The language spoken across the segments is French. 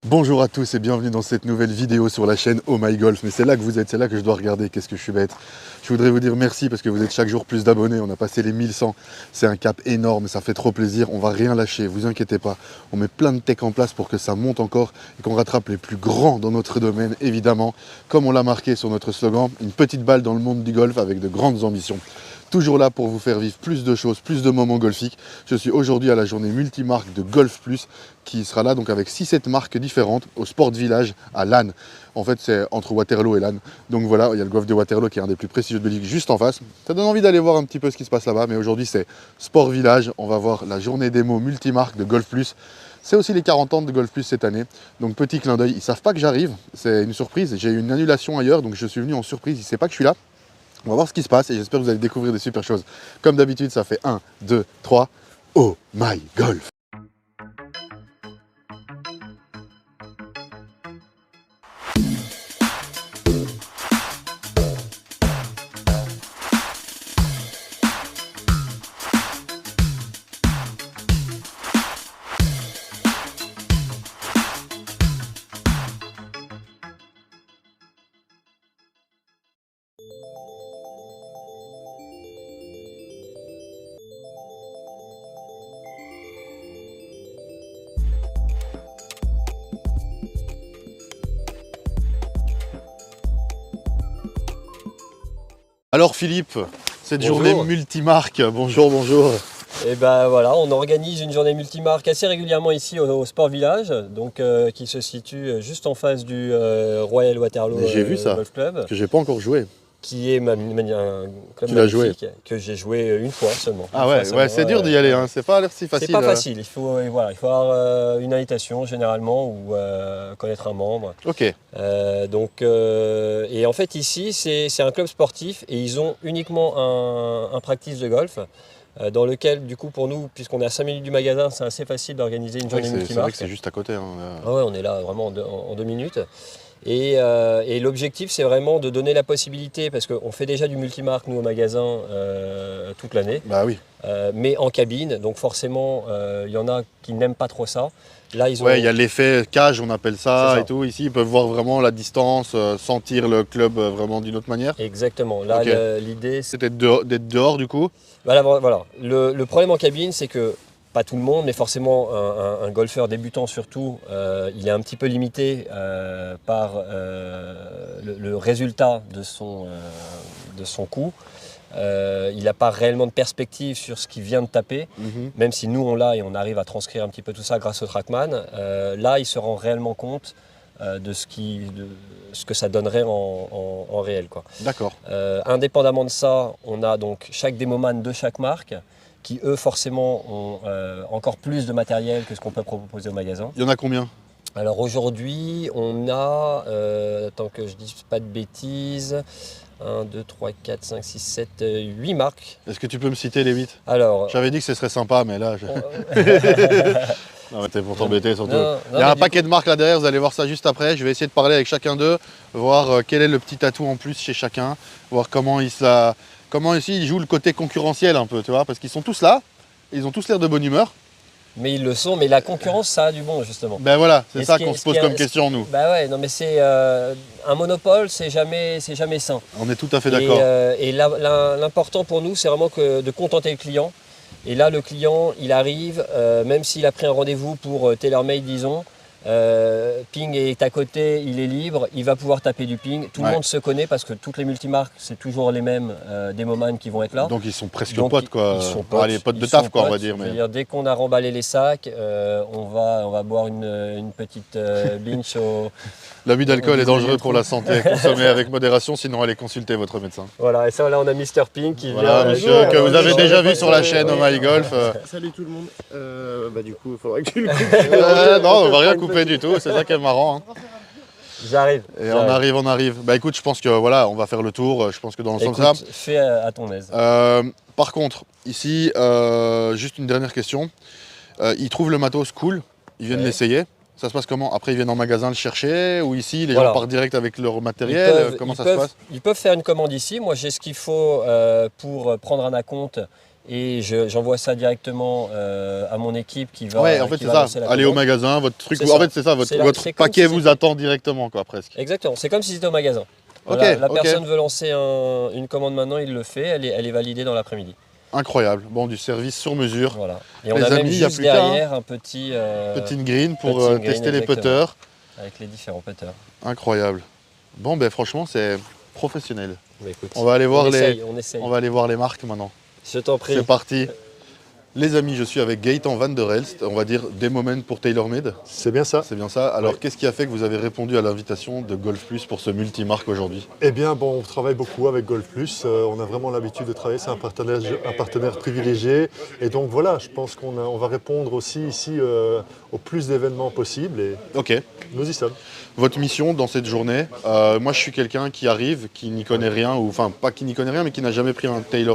Bonjour à tous et bienvenue dans cette nouvelle vidéo sur la chaîne Oh My Golf. Mais c'est là que vous êtes, c'est là que je dois regarder, qu'est-ce que je suis bête. Je voudrais vous dire merci parce que vous êtes chaque jour plus d'abonnés, on a passé les 1100. C'est un cap énorme, ça fait trop plaisir, on va rien lâcher, vous inquiétez pas. On met plein de tech en place pour que ça monte encore et qu'on rattrape les plus grands dans notre domaine, évidemment. Comme on l'a marqué sur notre slogan, une petite balle dans le monde du golf avec de grandes ambitions. Toujours là pour vous faire vivre plus de choses, plus de moments golfiques. Je suis aujourd'hui à la journée multimarque de Golf Plus qui sera là donc avec 6-7 marques différentes au Sport Village à Lannes. En fait c'est entre Waterloo et Lannes. Donc voilà, il y a le golf de Waterloo qui est un des plus prestigieux de Belgique juste en face. Ça donne envie d'aller voir un petit peu ce qui se passe là-bas. Mais aujourd'hui c'est Sport Village, on va voir la journée démo multimarque de Golf Plus. C'est aussi les 40 ans de Golf Plus cette année. Donc petit clin d'œil, ils ne savent pas que j'arrive, c'est une surprise. J'ai eu une annulation ailleurs donc je suis venu en surprise, ils ne savent pas que je suis là. On va voir ce qui se passe et j'espère que vous allez découvrir des super choses. Comme d'habitude, ça fait 1, 2, 3. Oh my golf! Alors Philippe, cette journée multimarque, bonjour, bonjour. Et ben voilà, on organise une journée multimarque assez régulièrement ici au Sport Village, donc qui se situe juste en face du Royal Waterloo Golf Club. Parce que j'ai pas encore joué. Qui est un club magnifique que j'ai joué une fois seulement. Ah ouais, c'est dur d'y aller, hein. C'est pas l'air si facile. C'est pas facile, il faut avoir une invitation généralement ou connaître un membre. Ok. Et en fait ici c'est un club sportif et ils ont uniquement un practice de golf. Dans lequel, du coup, pour nous, puisqu'on est à 5 minutes du magasin, c'est assez facile d'organiser une journée multimarque. C'est vrai que c'est juste à côté. Hein. Ah ouais, on est là vraiment en 2 minutes. Et l'objectif, c'est vraiment de donner la possibilité, parce qu'on fait déjà du multimarque, nous, au magasin, toute l'année. Bah oui. Mais en cabine, donc forcément, il y en a qui n'aiment pas trop ça. Là, il y a l'effet cage, on appelle ça, et tout. Ici, ils peuvent voir vraiment la distance, sentir le club vraiment d'une autre manière. Exactement. Là, l'idée, c'est d'être dehors, du coup. Voilà. Le problème en cabine, c'est que pas tout le monde, mais forcément un golfeur débutant surtout, il est un petit peu limité par le résultat de son coup. Il n'a pas réellement de perspective sur ce qu'il vient de taper, même si nous on l'a et on arrive à transcrire un petit peu tout ça grâce au Trackman. Là, il se rend réellement compte de ce que ça donnerait en réel. D'accord. Indépendamment de ça, on a donc chaque démoman de chaque marque qui eux forcément ont encore plus de matériel que ce qu'on peut proposer au magasin. Il y en a combien? Alors aujourd'hui, on a, tant que je ne dise pas de bêtises, 1, 2, 3, 4, 5, 6, 7, 8 marques. Est-ce que tu peux me citer les 8? Alors, j'avais dit que ce serait sympa, mais là... Non, c'était pour t'embêter surtout. Il y a un paquet de marques là derrière, vous allez voir ça juste après. Je vais essayer de parler avec chacun d'eux, voir quel est le petit atout en plus chez chacun, voir comment ici ils jouent le côté concurrentiel un peu, tu vois, parce qu'ils sont tous là, ils ont tous l'air de bonne humeur. Mais ils le sont, mais la concurrence, ça a du bon, justement. Ben voilà, c'est ça qu'on se pose comme question, nous. Bah ouais, non mais c'est un monopole, c'est jamais sain. On est tout à fait d'accord. Et l'important pour nous, c'est vraiment de contenter le client. Et là, le client, il arrive, même s'il a pris un rendez-vous pour TaylorMade, disons, ping est à côté, il est libre, il va pouvoir taper du ping. Tout le monde se connaît parce que toutes les multimarques, c'est toujours les mêmes démoman qui vont être là. Donc ils sont presque potes, quoi. Ils sont potes, les potes de taf, quoi, on va dire. C'est-à-dire, dès qu'on a remballé les sacs, on va boire une petite binge au... L'abus d'alcool est dangereux pour la santé. Consommez avec modération, sinon allez consulter votre médecin. Voilà, et ça, là, on a Mr. Pink qui vient. Monsieur, que vous avez déjà vu sur la chaîne Oh My Golf. Salut tout le monde. Bah du coup, il faudrait que tu le coupes. Non, on va rien couper du tout, c'est ça qui est marrant. Hein. J'arrive. Et on arrive. Bah écoute, je pense que voilà, on va faire le tour. Je pense que dans le sens là. Fais à ton aise. Par contre, ici, juste une dernière question. Ils trouvent le matos cool, ils viennent l'essayer. Ça se passe comment? Après, ils viennent en magasin le chercher ou ici, les gens partent direct avec leur matériel? Comment ça se passe? Ils peuvent faire une commande ici. Moi, j'ai ce qu'il faut pour prendre un acompte et j'envoie ça directement à mon équipe qui va. Ouais, en fait, qui c'est va ça. lancer la Allez au commande. magasin, votre truc. C'est En ça. fait, c'est ça. C'est là- Votre c'est comme paquet si vous c'était- attend directement, quoi, presque. Exactement, c'est comme si c'était au magasin. Ok, Voilà, la ok. personne veut lancer une commande maintenant, il le fait, elle est validée dans l'après-midi. Incroyable. Bon, du service sur mesure. Voilà. Et on Les a même amis, il y a juste plus qu'à, derrière un petit. Petite green pour petite green, tester les exactement. putters. Avec les différents putters. Incroyable. Bon, ben franchement, c'est professionnel. Bah, écoute, On va aller voir on essaye. On va aller voir les marques maintenant. Je t'en prie. C'est parti. Les amis, je suis avec Gaëtan Van der Elst, on va dire des moments pour TaylorMade. C'est bien ça. C'est bien ça. Alors, Ouais. qu'est-ce qui a fait que vous avez répondu à l'invitation de Golf Plus pour ce multimarque aujourd'hui? Eh bien, bon, on travaille beaucoup avec Golf Plus. On a vraiment l'habitude de travailler. C'est un partenaire privilégié. Et donc voilà, je pense on va répondre aussi ici au plus d'événements possibles. Et Ok. nous y sommes. Votre mission dans cette journée, moi je suis quelqu'un qui arrive, qui n'y connaît rien, ou enfin pas qui n'y connaît rien, mais qui n'a jamais pris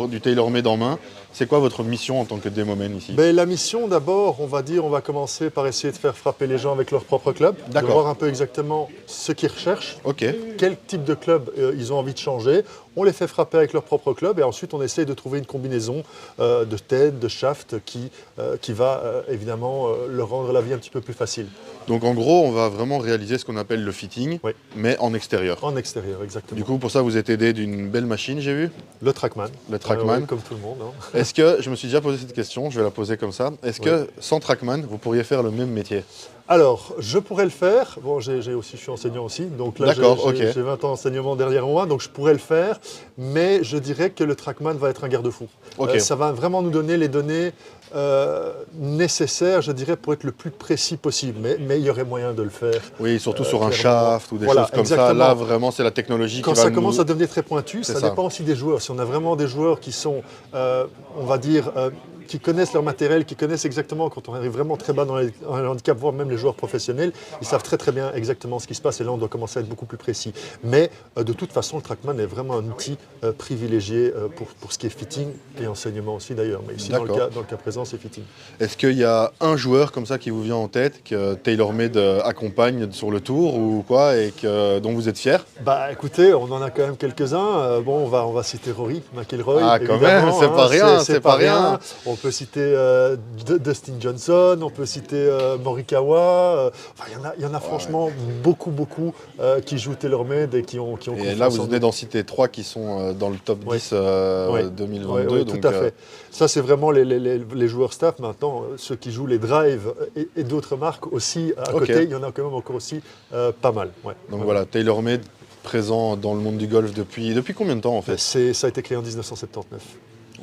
du TaylorMade en main. C'est quoi votre mission en tant que démoman ici? Ben, la mission, d'abord, on va commencer par essayer de faire frapper les gens avec leur propre club. De D'accord. voir un peu exactement ce qu'ils recherchent. Ok. Quel type de club ils ont envie de changer. On les fait frapper avec leur propre club et ensuite on essaye de trouver une combinaison de tête, de shaft qui va évidemment leur rendre la vie un petit peu plus facile. Donc en gros, on va vraiment réaliser ce qu'on appelle le fitting, Oui. mais en extérieur. En extérieur, exactement. Du coup, pour ça, vous êtes aidé d'une belle machine, j'ai vu. Le Trackman. Le Trackman. Ouais, comme tout le monde. Hein. Est-ce que, je me suis déjà posé cette question, je vais la poser comme ça, est-ce que sans Trackman, vous pourriez faire le même métier? Alors, je pourrais le faire. Bon, je suis enseignant aussi, donc là j'ai D'accord, ok. j'ai 20 ans d'enseignement derrière moi, donc je pourrais le faire, mais je dirais que le Trackman va être un garde-fou. Ok. Ça va vraiment nous donner les données nécessaires, je dirais, pour être le plus précis possible, mais il y aurait moyen de le faire. Oui, surtout sur un clairement. shaft ou des Voilà, choses comme ça. exactement. Là, vraiment, c'est la technologie Quand qui va ça commence nous... à devenir très pointu, C'est ça ça. dépend aussi des joueurs. Si on a vraiment des joueurs qui sont, on va dire, qui connaissent leur matériel, qui connaissent exactement, quand on arrive vraiment très bas dans le handicap, voire même les joueurs professionnels, ils savent très très bien exactement ce qui se passe et là on doit commencer à être beaucoup plus précis. Mais de toute façon, le Trackman est vraiment un outil privilégié pour ce qui est fitting et enseignement aussi d'ailleurs. Mais ici, dans D'accord. le cas présent, c'est fitting. Est-ce qu'il y a un joueur comme ça qui vous vient en tête, que TaylorMade accompagne sur le tour ou quoi, et dont vous êtes fier? Bah écoutez, on en a quand même quelques-uns. Bon, on va citer Rory McIlroy. Ah, quand évidemment, même, c'est pas rien, c'est pas rien. On peut citer Dustin Johnson, on peut citer Morikawa. Enfin, il y en a franchement beaucoup qui jouent TaylorMade et qui ont Et confiance là, vous en venez eux. d'en citer 3 qui sont dans le top 10 Ouais. 2022. Oui, donc, tout à fait. Ça, c'est vraiment les joueurs staff. Maintenant, ceux qui jouent les drives et d'autres marques aussi à Ok. côté, il y en a quand même encore aussi pas mal. Ouais. donc Ouais. voilà, TaylorMade présent dans le monde du golf depuis combien de temps en fait? Ça a été créé en 1979.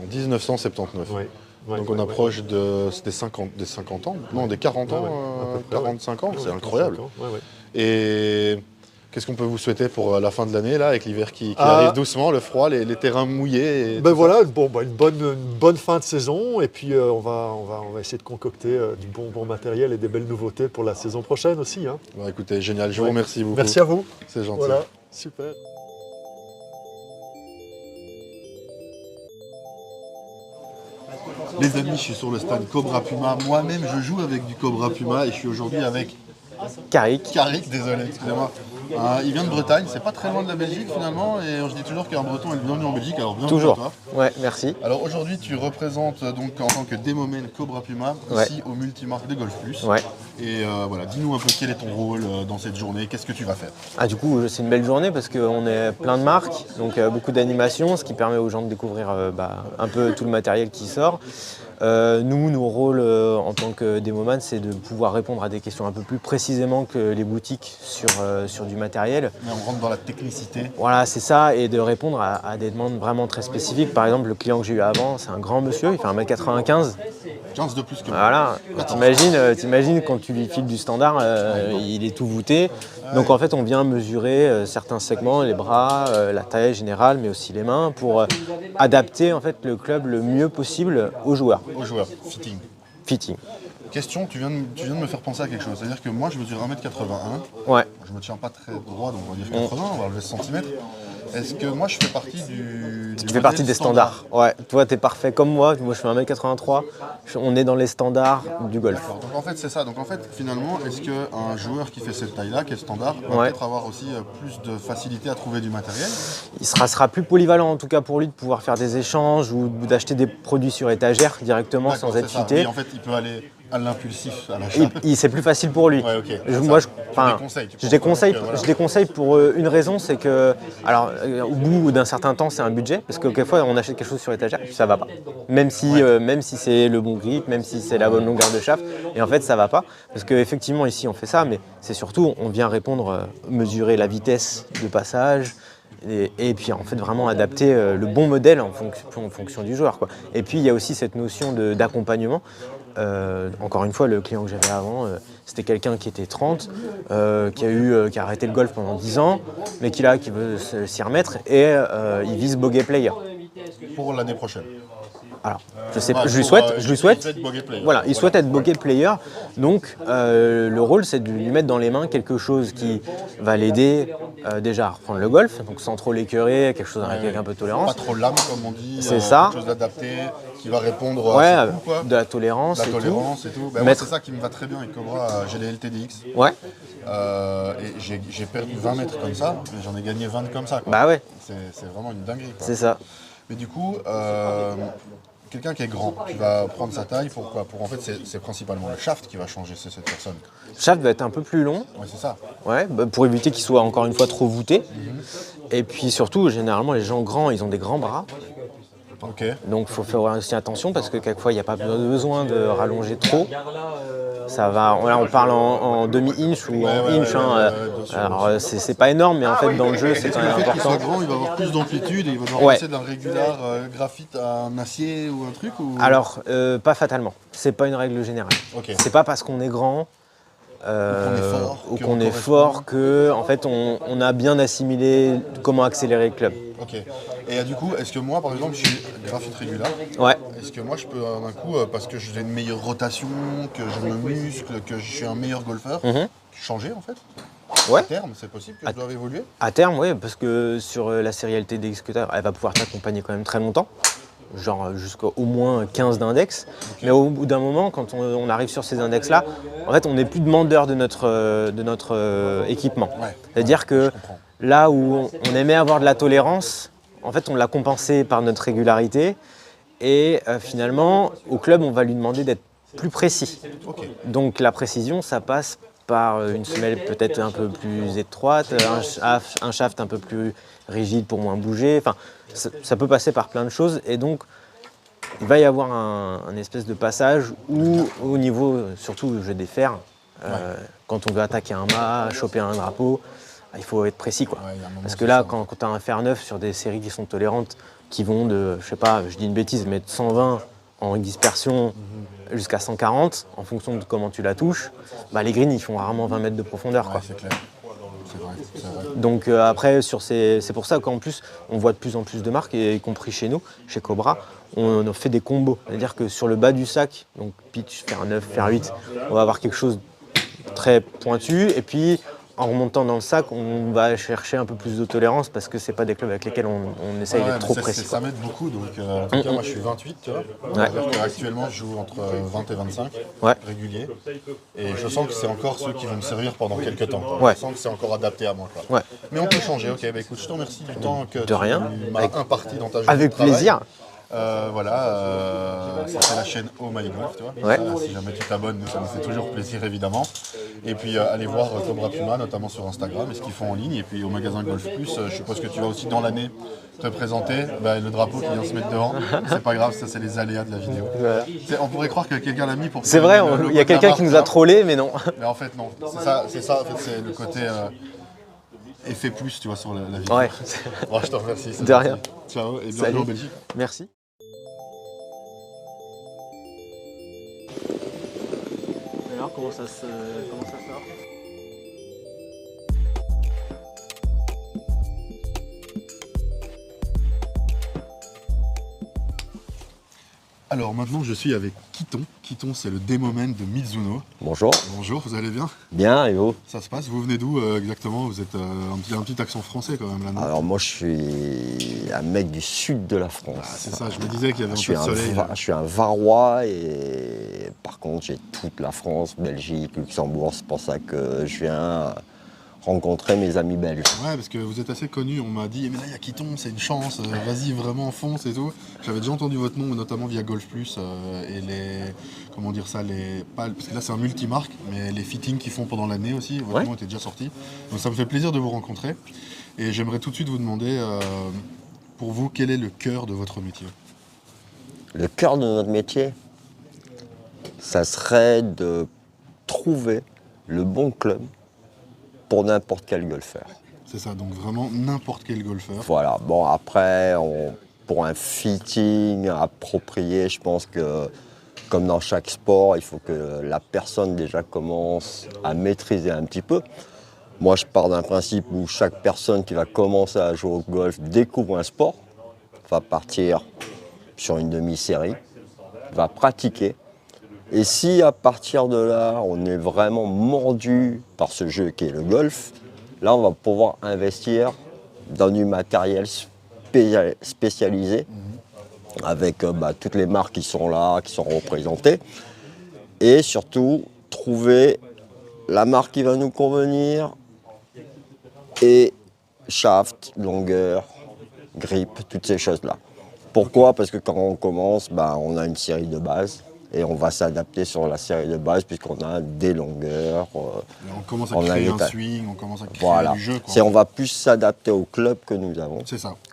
En 1979. Ouais. Ouais, Donc on ouais, approche des 50 ans? Non, des 40 ans, Ouais, ouais, à peu près, 45 ans, ouais. c'est Ouais, incroyable. 45 ans, ouais, ouais. Et qu'est-ce qu'on peut vous souhaiter pour la fin de l'année, là, avec l'hiver qui Ah. arrive doucement, le froid, les terrains mouillés et Ben tout voilà, une bonne fin de saison et puis on va essayer de concocter du bon matériel et des belles nouveautés pour la saison prochaine aussi. Hein. ça. Bon, écoutez, génial, je vous Ouais. remercie beaucoup. Merci à vous. C'est gentil. Voilà, super. Les amis, je suis sur le stand Cobra Puma. Moi-même, je joue avec du Cobra Puma et je suis aujourd'hui avec Carrick. Carrick, désolé, excusez-moi. Il vient de Bretagne, c'est pas très loin de la Belgique finalement, et je dis toujours qu'un Breton est le bienvenu en Belgique, alors bienvenue à Toujours. toi. Ouais, merci. Alors aujourd'hui, tu représentes donc en tant que démoman Cobra Puma Ouais. ici au multimarque de Golf Plus. Ouais. Et voilà, dis-nous un peu quel est ton rôle dans cette journée, qu'est-ce que tu vas faire? Ah, du coup, c'est une belle journée parce qu'on est plein de marques, donc beaucoup d'animations, ce qui permet aux gens de découvrir un peu tout le matériel qui sort. Nos rôles en tant que démoman, c'est de pouvoir répondre à des questions un peu plus précisément que les boutiques sur du matériel. Mais on rentre dans la technicité. Voilà, c'est ça, et de répondre à des demandes vraiment très spécifiques. Par exemple, le client que j'ai eu avant, c'est un grand monsieur, il fait 1m95. 15 de plus que moi. Voilà, t'imagines quand tu lui files du standard, il est tout voûté. Donc en fait, on vient mesurer certains segments, les bras, la taille générale, mais aussi les mains, pour adapter en fait le club le mieux possible aux joueurs. Aux joueurs, fitting. Fitting. Question, tu viens de me faire penser à quelque chose. C'est-à-dire que moi, je mesure 1m81. Ouais. Je me tiens pas très droit, donc on va dire 80, on va lever ce centimètre. Est-ce que moi je fais partie du Tu fais partie des standards. Ouais, toi tu es parfait comme moi je fais 1m83, on est dans les standards du golf. D'accord. Donc en fait c'est ça, donc en fait finalement est-ce qu'un joueur qui fait cette taille-là, qui est standard, va peut-être avoir aussi plus de facilité à trouver du matériel? Il sera plus polyvalent en tout cas pour lui de pouvoir faire des échanges ou d'acheter des produits sur étagère directement sans être c'est ça. fité. Oui, en fait il peut aller à l'impulsif, à l'achat. C'est plus facile pour lui. Ouais, ok. Je déconseille pour une raison, c'est que, alors, au bout d'un certain temps, c'est un budget, parce que quelquefois, on achète quelque chose sur étagère, puis ça va pas. Même si c'est le bon grip, même si c'est la bonne longueur de shaft, et en fait, ça va pas. Parce qu'effectivement, ici, on fait ça, mais c'est surtout, on vient répondre, mesurer la vitesse de passage, et puis en fait vraiment adapter le bon modèle en fonction du joueur, quoi. Et puis il y a aussi cette notion d'accompagnement. Encore une fois, le client que j'avais avant, c'était quelqu'un qui était 30, qui a arrêté le golf pendant 10 ans, mais qui veut s'y remettre et il vise bogey player. Pour l'année prochaine. Alors, je lui souhaite. Voilà, il souhaite être bogey player. Donc, le rôle, c'est de lui mettre dans les mains quelque chose qui va l'aider déjà à reprendre le golf, donc sans trop l'écœurer, quelque chose avec un peu de tolérance. Pas trop lame, comme on dit. C'est ça. Quelque chose d'adapté, qui va répondre à ses coups, quoi. De la tolérance. Et tout. Ben moi, c'est ça qui me va très bien avec Cobra. J'ai les LTDX. Ouais. Et j'ai perdu 20 mètres comme ça, mais j'en ai gagné 20 comme ça, quoi. Bah ouais. C'est vraiment une dinguerie, quoi. C'est ça. Mais du coup, quelqu'un qui est grand, qui va prendre sa taille, pourquoi? En fait, c'est principalement le shaft qui va changer, c'est cette personne. Le shaft va être un peu plus long. Ouais, c'est ça. Ouais, pour éviter qu'il soit encore une fois trop voûté. Et puis surtout, généralement, les gens grands, ils ont des grands bras. Ok. Donc il faut faire aussi attention parce que quelquefois, il n'y a pas besoin de rallonger trop. Ça va, là on parle en demi-inch ou en inch. Alors c'est pas énorme, mais en fait dans le jeu c'est quand même Le fait qu'il soit important. grand, il va avoir plus d'amplitude et il va devoir passer d'un régular graphite à un acier ou un truc ou... Alors pas fatalement, c'est pas une règle générale. Ok. C'est pas parce qu'on est grand ou qu'on est fort que en fait on a bien assimilé comment accélérer le club. Ok. Et du coup, est-ce que moi, par exemple, je suis graphite régular? Ouais. Est-ce que moi, je peux d'un coup, parce que j'ai une meilleure rotation, que je me muscle, que je suis un meilleur golfeur, changer en fait? Ouais. À terme, c'est possible que je doive évoluer? À terme, oui, parce que sur la série LTDX que tu as, elle va pouvoir t'accompagner quand même très longtemps. Genre jusqu'au moins 15 d'index. Okay. Mais au bout d'un moment, quand on arrive sur ces index-là, en fait, on n'est plus demandeur de notre équipement. Ouais. C'est-à-dire que là où on aimait avoir de la tolérance, en fait, on l'a compensé par notre régularité. Et finalement, au club, on va lui demander d'être plus précis. Okay. Donc la précision, ça passe par une semelle peut-être un peu plus étroite, un shaft un peu plus rigide pour moins bouger. Enfin, ça peut passer par plein de choses. Et donc, il va y avoir un espèce de passage où, au niveau, surtout le jeu des fers, quand on veut attaquer un mât, choper un drapeau, il faut être précis, quoi. Ouais, parce que là, quand tu as un fer neuf sur des séries qui sont tolérantes, qui vont de, je sais pas, je dis une bêtise, mais de 120 en dispersion jusqu'à 140, en fonction de comment tu la touches, bah, les greens, ils font rarement 20 mètres de profondeur. Ouais, quoi. C'est clair. C'est vrai. Donc après, c'est pour ça qu'en plus, on voit de plus en plus de marques, et y compris chez nous, chez Cobra, on fait des combos. C'est-à-dire que sur le bas du sac, donc pitch, fer 9, fer 8, on va avoir quelque chose de très pointu, et puis en remontant dans le sac, on va chercher un peu plus de tolérance parce que c'est pas des clubs avec lesquels on essaye d'être trop précis. Ça m'aide beaucoup, donc en tout cas, moi je suis 28, tu vois. Actuellement, je joue entre 20 et 25 réguliers. Et je sens que c'est encore ceux qui vont me servir pendant quelques temps. Je sens que c'est encore adapté à moi. Quoi. Mais on peut changer, ok. Bah, écoute, je te remercie du temps que tu m'as imparti dans ta journée. Avec plaisir. C'était la chaîne Oh My Golf, tu vois. Si jamais tu t'abonnes, ça nous fait toujours plaisir évidemment. Et puis allez voir Cobra Puma, notamment sur Instagram, et ce qu'ils font en ligne. Et puis au magasin Golf Plus, je suppose que tu vas aussi dans l'année te présenter le drapeau qui vient se mettre devant. C'est pas grave, ça c'est les aléas de la vidéo. On pourrait croire que quelqu'un l'a mis pour... C'est vrai, il y a quelqu'un qui nous a trollé, mais non. Mais en fait non, c'est ça en fait, c'est le côté... effet plus, tu vois, sur la vidéo. Ouais. Bon, je te remercie. De rien. Ciao et bienvenue en Belgique. Merci. Alors, comment ça sort? Alors maintenant, je suis avec Kiton. Kiton, c'est le démoman de Mizuno. Bonjour. Bonjour, vous allez bien? Bien, et vous? Ça se passe? Vous venez d'où exactement? Vous êtes un petit accent français quand même là, non? Alors moi je suis un mec du sud de la France. Ah, c'est ça, je me disais qu'il y avait un Je suis peu de soleil. je suis un Varois et par contre j'ai toute la France, Belgique, Luxembourg. C'est pour ça que je viens rencontrer mes amis belges. Ouais, parce que vous êtes assez connu, on m'a dit, mais là il y a Kiton, c'est une chance, vas-y vraiment fonce et tout. J'avais déjà entendu votre nom, notamment via Golf Plus et les, comment dire ça, parce que là c'est un multimarque, mais les fittings qu'ils font pendant l'année aussi, votre nom était déjà sorti. Donc ça me fait plaisir de vous rencontrer. Et j'aimerais tout de suite vous demander, pour vous, quel est le cœur de votre métier? Le cœur de notre métier, ça serait de trouver le bon club pour n'importe quel golfeur. C'est ça, donc vraiment n'importe quel golfeur. Voilà, bon après, pour un fitting approprié, je pense que comme dans chaque sport, il faut que la personne déjà commence à maîtriser un petit peu. Moi je pars d'un principe où chaque personne qui va commencer à jouer au golf découvre un sport, va partir sur une demi-série, va pratiquer. Et si à partir de là, on est vraiment mordu par ce jeu qui est le golf, là on va pouvoir investir dans du matériel spécialisé avec toutes les marques qui sont là, qui sont représentées. Et surtout, trouver la marque qui va nous convenir et shaft, longueur, grip, toutes ces choses-là. Pourquoi? Parce que quand on commence, on a une série de base. Et on va s'adapter sur la série de base puisqu'on a des longueurs. On commence à créer un swing, on commence à créer du jeu. On va plus s'adapter au club que nous avons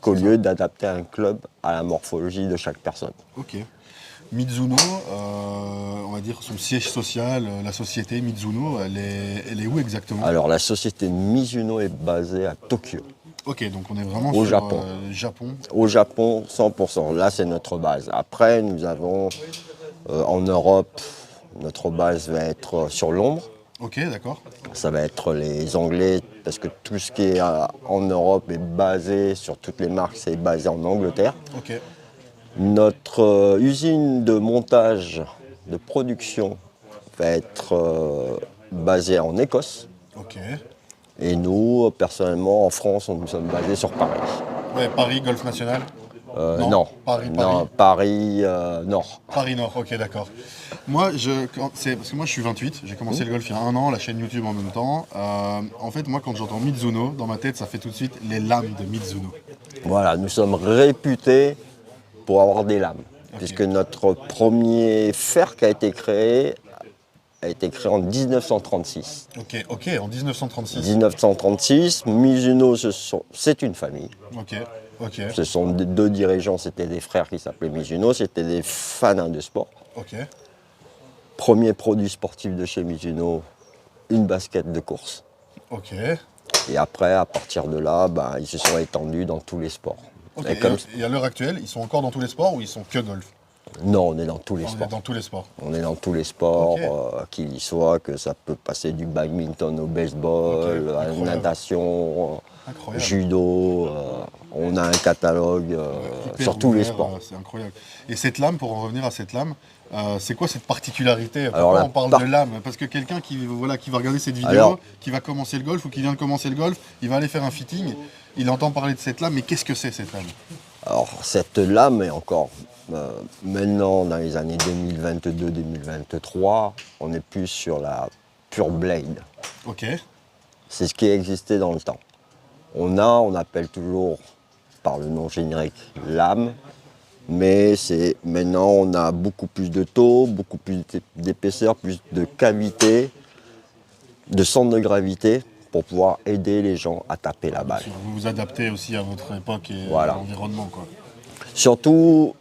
qu'au lieu d'adapter un club à la morphologie de chaque personne. Ok. Mizuno, on va dire son siège social, la société Mizuno, elle est où exactement? Alors la société Mizuno est basée à Tokyo. Ok, donc on est vraiment au sur Japon. Au Japon, 100%. Là, c'est notre base. Après, nous avons en Europe, notre base va être sur Londres. Ok, d'accord. Ça va être les Anglais, parce que tout ce qui est en Europe est basé sur toutes les marques, c'est basé en Angleterre. Ok. Notre usine de montage, de production, va être basée en Écosse. Ok. Et nous, personnellement, en France, nous sommes basés sur Paris. Ouais, Paris, Golf National? Non. Paris. Paris Nord. Paris Nord, ok, d'accord. Moi, parce que moi je suis 28, j'ai commencé le golf il y a 1 an, la chaîne YouTube en même temps. En fait, moi quand j'entends Mizuno, dans ma tête, ça fait tout de suite les lames de Mizuno. Voilà, nous sommes réputés pour avoir des lames. Puisque notre premier fer qui a été créé en 1936. Ok, en 1936. 1936, Mizuno, c'est une famille. Ok. Ce sont deux dirigeants, c'était des frères qui s'appelaient Mizuno, c'était des fans de sport. Ok. Premier produit sportif de chez Mizuno, une basket de course. Ok. Et après, à partir de là, ils se sont étendus dans tous les sports. Okay. Et à l'heure actuelle, ils sont encore dans tous les sports ou ils sont que golf? Non, on est dans tous les sports. On est dans tous les sports. On est dans tous les sports, qu'il y soit, que ça peut passer du badminton au baseball, à la natation, judo. On a un catalogue sur tous les sports. C'est incroyable. Et cette lame, pour en revenir à cette lame, c'est quoi cette particularité? Pourquoi on parle de lame? Parce que quelqu'un qui va regarder cette vidéo, qui va commencer le golf ou qui vient de commencer le golf, il va aller faire un fitting, il entend parler de cette lame, mais qu'est-ce que c'est cette lame? Alors cette lame est encore, maintenant dans les années 2022-2023, on est plus sur la pure blade. Ok. C'est ce qui existait dans le temps. On appelle toujours par le nom générique lame, mais maintenant on a beaucoup plus de taux, beaucoup plus d'épaisseur, plus de cavité, de centre de gravité pour pouvoir aider les gens à taper la balle. Vous vous adaptez aussi à votre époque et à l'environnement, quoi. Surtout,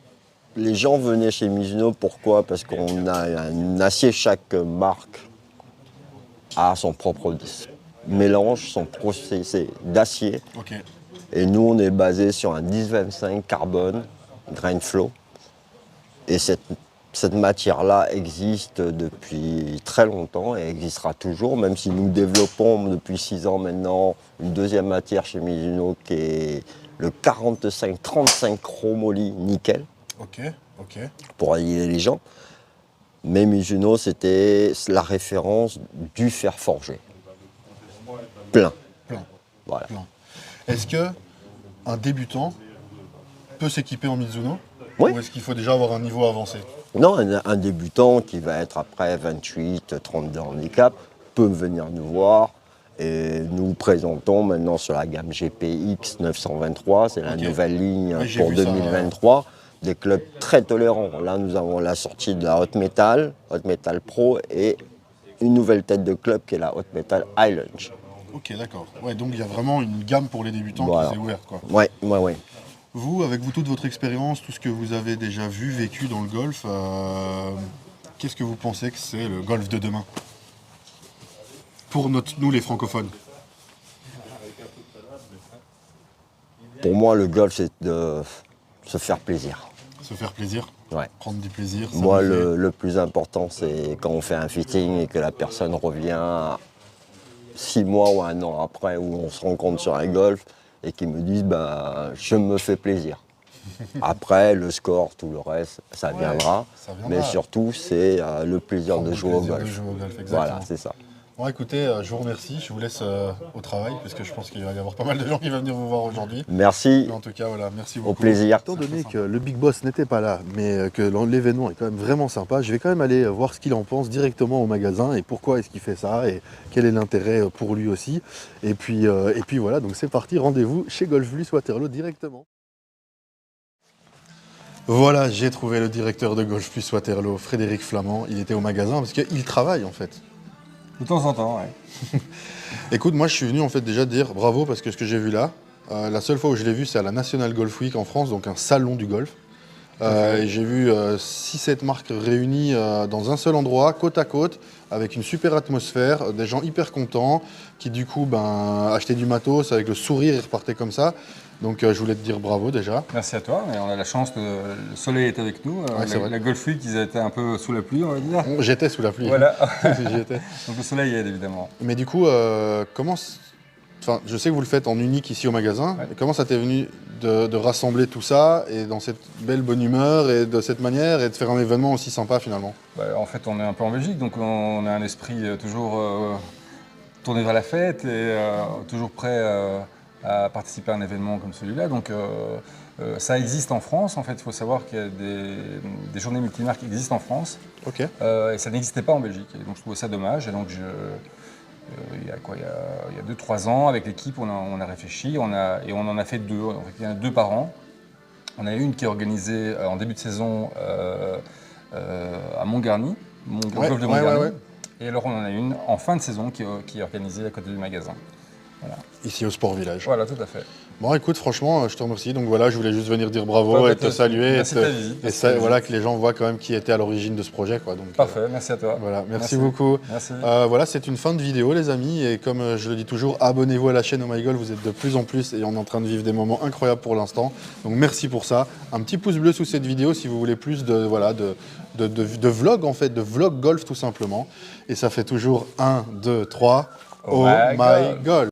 les gens venaient chez Mizuno, pourquoi? Parce qu'on a un acier, chaque marque a son propre mélange, son processé d'acier. Okay. Et nous, on est basé sur un 1025 carbone, grain flow. Et cette matière-là existe depuis très longtemps et existera toujours, même si nous développons depuis 6 ans maintenant une deuxième matière chez Mizuno qui est le 45-35 chromoly nickel. Ok. Ok. pour allier les gens. Mais Mizuno, c'était la référence du fer forgé. Plein. Plein. Voilà. Est-ce que un débutant peut s'équiper en Mizuno? Oui. Ou est-ce qu'il faut déjà avoir un niveau avancé? Non, un débutant qui va être après 28, 32 handicap peut venir nous voir. Et nous présentons maintenant sur la gamme GPX 923, c'est la Ok. nouvelle ligne Oui, j'ai pour vu ça, 2023, des clubs très tolérants. Là, nous avons la sortie de la Hot Metal Pro et une nouvelle tête de club qui est la Hot Metal Island. Ok, d'accord. Ouais, donc il y a vraiment une gamme pour les débutants Voilà. qui s'est ouverte, quoi. Ouais. Vous, avec vous toute votre expérience, tout ce que vous avez déjà vu, vécu dans le golf, qu'est-ce que vous pensez que c'est le golf de demain? Pour nous les francophones. Pour moi, le golf, c'est de se faire plaisir. Se faire plaisir, Ouais. prendre du plaisir. Moi, s'amuser. le plus important, c'est quand on fait un fitting et que la personne revient 6 mois ou 1 an après, où on se rencontre sur un golf et qui me disent bah, je me fais plaisir. Après, le score, tout le reste, ça viendra. ça viendra. Mais surtout, c'est le plaisir Prendre de le jouer au plaisir golf. de jouer au golf, exactement. Voilà, c'est ça. Bon, écoutez, je vous remercie. Je vous laisse au travail, parce que je pense qu'il va y avoir pas mal de gens qui vont venir vous voir aujourd'hui. Merci, Mais en tout cas, voilà, merci beaucoup. au plaisir. Étant donné que le Big Boss n'était pas là, mais que l'événement est quand même vraiment sympa, je vais quand même aller voir ce qu'il en pense directement au magasin et pourquoi est-ce qu'il fait ça et quel est l'intérêt pour lui aussi. Et puis voilà, donc c'est parti, rendez-vous chez Golf Plus Waterloo directement. Voilà, j'ai trouvé le directeur de Golf Plus Waterloo, Frédéric Flamand. Il était au magasin parce qu'il travaille en fait. De temps en temps, ouais. Écoute, moi je suis venu en fait déjà dire bravo parce que ce que j'ai vu là, la seule fois où je l'ai vu c'est à la National Golf Week en France, donc un salon du golf. Et j'ai vu 6-7 marques réunies dans un seul endroit, côte à côte, avec une super atmosphère, des gens hyper contents, qui du coup achetaient du matos avec le sourire et repartaient comme ça. Donc je voulais te dire bravo déjà. Merci à toi. Et on a la chance, le soleil est avec nous. c'est vrai. La Golf Week, ils étaient un peu sous la pluie, on va dire. J'étais sous la pluie. Voilà. J'y étais. Donc le soleil aide évidemment. Mais du coup, Enfin, je sais que vous le faites en unique ici au magasin. Ouais. Mais comment ça t'est venu de rassembler tout ça et dans cette belle bonne humeur et de cette manière et de faire un événement aussi sympa finalement? Bah, en fait, on est un peu en Belgique, donc on a un esprit toujours tourné vers la fête et toujours prêt à participer à un événement comme celui-là. Donc ça existe en France. En fait, il faut savoir qu'il y a des journées multimarques qui existent en France. Ok. Et ça n'existait pas en Belgique. Et donc je trouvais ça dommage. Et donc il y a 2-3 ans, avec l'équipe, on a réfléchi et on en a fait 2. En fait, il y en a 2 par an. On a une qui est organisée en début de saison à Montgarny, golf de Montgarny. ouais. Et alors on en a une en fin de saison qui est organisée à côté du magasin. Voilà, Ici au Sport Village. voilà, tout à fait. Bon, écoute, franchement, je te remercie. Donc voilà, je voulais juste venir dire bravo Ouais, et te saluer. merci de ta visite, merci de ta visite. Voilà, que les gens voient quand même qui était à l'origine de ce projet, quoi. Donc, Parfait, merci à toi. voilà, merci beaucoup. Merci. Voilà, c'est une fin de vidéo, les amis. Et comme je le dis toujours, abonnez-vous à la chaîne Oh My Golf. Vous êtes de plus en plus et on est en train de vivre des moments incroyables pour l'instant. Donc merci pour ça. Un petit pouce bleu sous cette vidéo si vous voulez plus de vlog, en fait, de vlog golf tout simplement. Et ça fait toujours 1, 2, 3. Oh my golf.